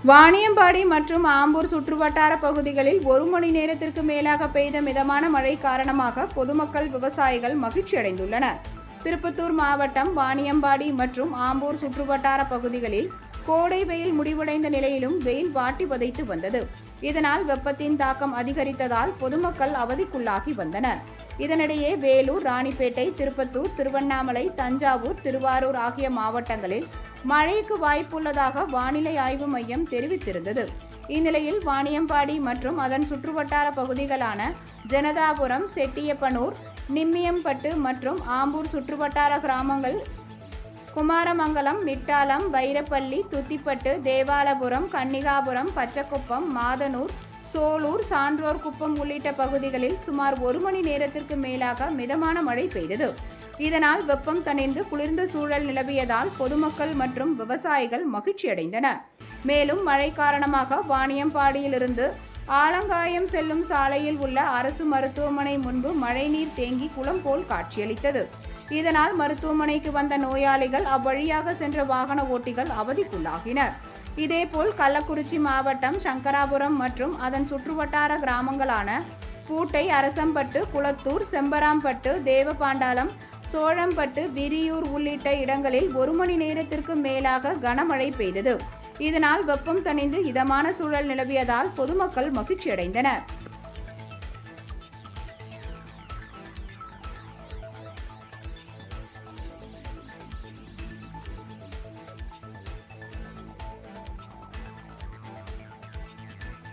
வாணியம்பாடி மற்றும் ஆம்பூர் சுற்றுவட்டார பகுதிகளில் 1 மணி நேரத்திற்கு மேலாக பெய்த மிதமான மழை காரணமாக பொதுமக்கள், விவசாயிகள் மகிழ்ச்சி அடைந்துள்ளனர். திருப்பத்தூர் மாவட்டம் வாணியம்பாடி மற்றும் ஆம்பூர் சுற்றுவட்டார பகுதிகளில் கோடை வெயில் முடிவடைந்த நிலையிலும் வெயில் வாட்டி வதைத்து வந்தது. இதனால் வெப்பத்தின் தாக்கம் அதிகரித்ததால் பொதுமக்கள் அவதிக்குள்ளாகி வந்தனர். இதனிடையே வேலூர், ராணிப்பேட்டை, திருப்பத்தூர், திருவண்ணாமலை, தஞ்சாவூர், திருவாரூர் ஆகிய மாவட்டங்களில் மழைக்கு வாய்ப்புள்ளதாக வானிலை ஆய்வு மையம் தெரிவித்திருந்தது. இந்நிலையில் வாணியம்பாடி மற்றும் அதன் சுற்றுவட்டார பகுதிகளான ஜனதாபுரம், செட்டியப்பனூர், நிம்மியம்பட்டு மற்றும் ஆம்பூர் சுற்றுவட்டார கிராமங்கள் குமாரமங்கலம், மிட்டாலம், வைரப்பள்ளி, துத்திப்பட்டு, தேவாலபுரம், கன்னிகாபுரம், பச்சக்குப்பம், மாதனூர், சோலூர், சான்றோர்குப்பம் உள்ளிட்ட பகுதிகளில் சுமார் 1 மணி நேரத்திற்கு மேலாக மிதமான மழை பெய்தது. இதனால் வெப்பம் தணிந்து குளிர்ந்த சூழல் நிலவியதால் பொதுமக்கள் மற்றும் விவசாயிகள் மகிழ்ச்சியடைந்தனர். மேலும் மழை காரணமாக வாணியம்பாடியிலிருந்து ஆலங்காயம் செல்லும் சாலையில் உள்ள அரசு மருத்துவமனை முன்பு மழைநீர் தேங்கி குளம் போல் காட்சியளித்தது. இதனால் மருத்துவமனைக்கு வந்த நோயாளிகள், அவ்வழியாக சென்ற வாகன ஓட்டிகள் அவதிக்குள்ளாகினர். இதேபோல் கள்ளக்குறிச்சி மாவட்டம் சங்கராபுரம் மற்றும் அதன் சுற்றுவட்டார கிராமங்களான பூட்டை, அரசம்பட்டு, குளத்தூர், செம்பராம்பட்டு, தேவபாண்டாலம், சோழம்பட்டு, விரியூர் உள்ளிட்ட இடங்களில் 1 மணி நேரத்திற்கு மேலாக கனமழை பெய்தது. இதனால் வெப்பம் தணிந்து இதமான சூழல் நிலவியதால் பொதுமக்கள் மகிழ்ச்சியடைந்தனர்.